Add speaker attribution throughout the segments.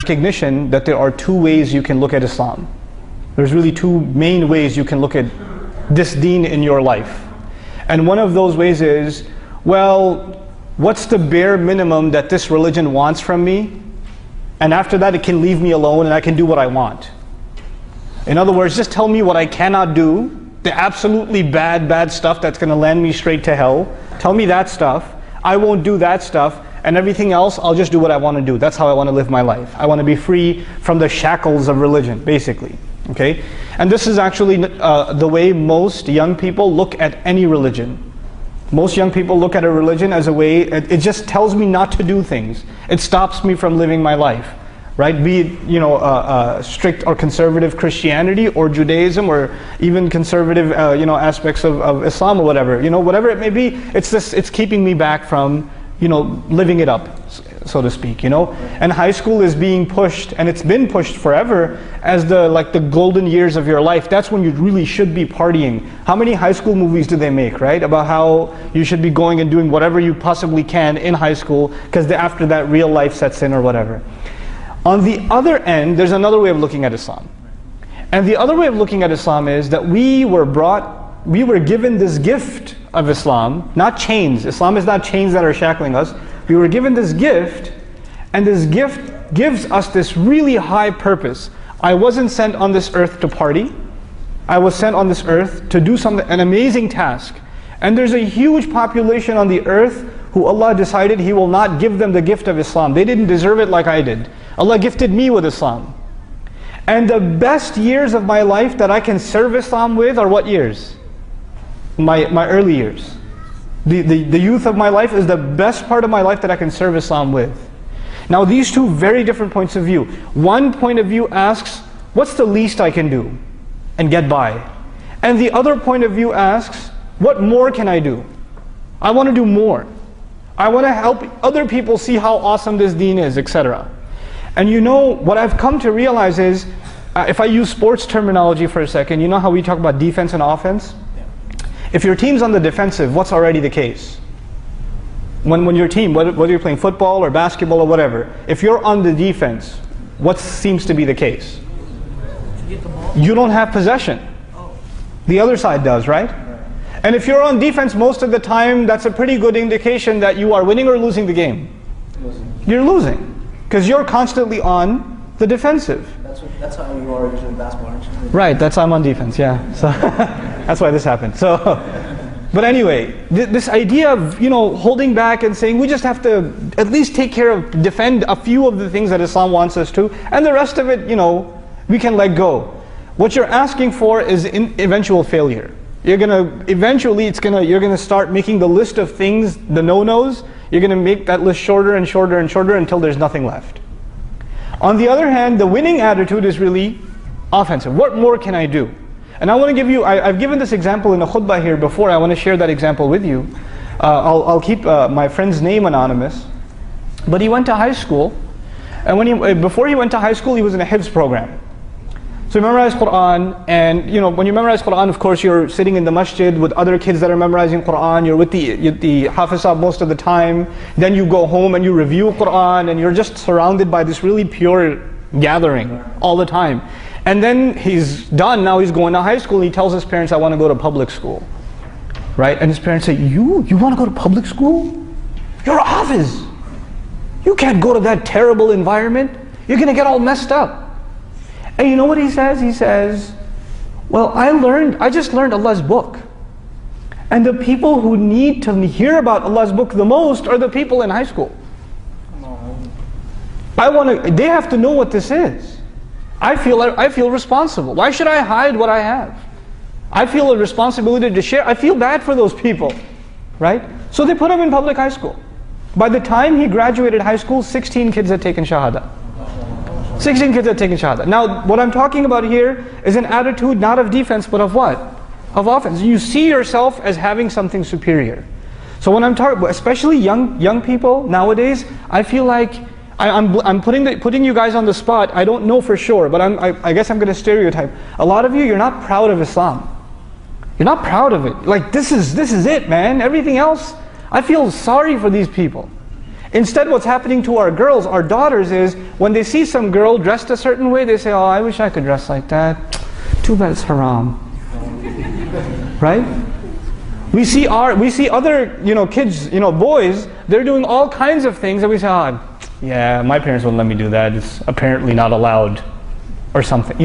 Speaker 1: recognition that there are two ways you can look at Islam. There's really two main ways you can look at this deen in your life. And one of those ways is, well, what's the bare minimum that this religion wants from me? And after that it can leave me alone and I can do what I want. In other words, just tell me what I cannot do, the absolutely bad stuff that's going to land me straight to hell. Tell me that stuff. I won't do that stuff. And everything else, I'll just do what I want to do. That's how I want to live my life. I want to be free from the shackles of religion, basically. Okay? And this is actually the way most young people look at any religion. Most young people look at a religion as a way, it just tells me not to do things. It stops me from living my life. Right? Be it, strict or conservative Christianity or Judaism or even conservative, aspects of Islam or whatever. Whatever it may be, it's keeping me back from, living it up, so to speak, And high school is being pushed, and it's been pushed forever, as the golden years of your life. That's when you really should be partying. How many high school movies do they make, right? About how you should be going and doing whatever you possibly can in high school, because after that real life sets in or whatever. On the other end, there's another way of looking at Islam. And the other way of looking at Islam is that we were given this gift of Islam, not chains. Islam is not chains that are shackling us. We were given this gift, and this gift gives us this really high purpose. I wasn't sent on this earth to party. I was sent on this earth to do an amazing task. And there's a huge population on the earth who Allah decided He will not give them the gift of Islam. They didn't deserve it like I did. Allah gifted me with Islam. And the best years of my life that I can serve Islam with are what years? My early years. The youth of my life is the best part of my life that I can serve Islam with. Now these two very different points of view. One point of view asks, what's the least I can do and get by? And the other point of view asks, what more can I do? I want to do more. I want to help other people see how awesome this deen is, etc. And what I've come to realize is, if I use sports terminology for a second, you know how we talk about defense and offense? If your team's on the defensive, what's already the case? When your team, whether you're playing football or basketball or whatever, if you're on the defense, what seems to be the case? You don't have possession. The other side does, right? And if you're on defense most of the time, that's a pretty good indication that you are winning or losing the game. You're losing. Because you're constantly on the defensive.
Speaker 2: That's how you are in basketball, aren't you?
Speaker 1: Right, that's how I'm on defense, yeah. So that's why this happened. But anyway, this idea of holding back and saying we just have to at least defend a few of the things that Islam wants us to, and the rest of it, we can let go. What you're asking for is eventual failure. You're gonna start making the list of things, the no-nos. You're gonna make that list shorter and shorter and shorter until there's nothing left. On the other hand, the winning attitude is really offensive. What more can I do? And I want to give you, I've given this example in a khutbah here before. I want to share that example with you. I'll keep my friend's name anonymous. But he went to high school, and before he went to high school, he was in a Hifz program. So he memorized Quran, and when you memorize Quran, of course you're sitting in the masjid with other kids that are memorizing Quran, you're with the Hafizah most of the time, then you go home and you review Quran, and you're just surrounded by this really pure gathering all the time. And then he's done, now he's going to high school, and he tells his parents, I want to go to public school. Right? And his parents say, you want to go to public school? You're a Hafiz. You can't go to that terrible environment. You're going to get all messed up. And you know what he says? He says, well, I just learned Allah's book. And the people who need to hear about Allah's book the most are the people in high school. They have to know what this is. I feel responsible. Why should I hide what I have? I feel a responsibility to share. I feel bad for those people, right? So they put him in public high school. By the time he graduated high school, 16 kids had taken Shahada. 16 kids had taken Shahada. Now, what I'm talking about here is an attitude not of defense, but of what? Of offense. You see yourself as having something superior. So when I'm talking, especially young people nowadays, I feel like I'm putting you guys on the spot. I don't know for sure, but I guess I'm going to stereotype. A lot of you, you're not proud of Islam. You're not proud of it. Like this is it, man. Everything else, I feel sorry for these people. Instead, what's happening to our girls, our daughters, is when they see some girl dressed a certain way, they say, oh, I wish I could dress like that. Too bad it's haram. Right? We see other, kids, boys, they're doing all kinds of things that we say, oh, yeah, my parents wouldn't let me do that. It's apparently not allowed. Or something,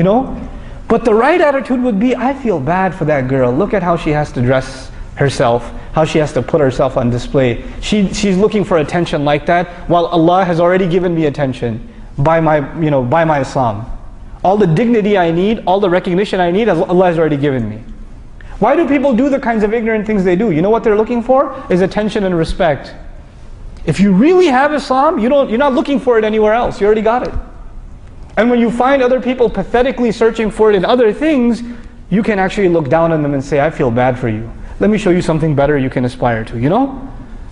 Speaker 1: But the right attitude would be, I feel bad for that girl. Look at how she has to dress herself, how she has to put herself on display. She's looking for attention like that, while Allah has already given me attention by my Islam. All the dignity I need, all the recognition I need, Allah has already given me. Why do people do the kinds of ignorant things they do? You know what they're looking for? Is attention and respect. If you really have Islam, you're not looking for it anywhere else. You already got it. And when you find other people pathetically searching for it in other things, you can actually look down on them and say, I feel bad for you. Let me show you something better you can aspire to,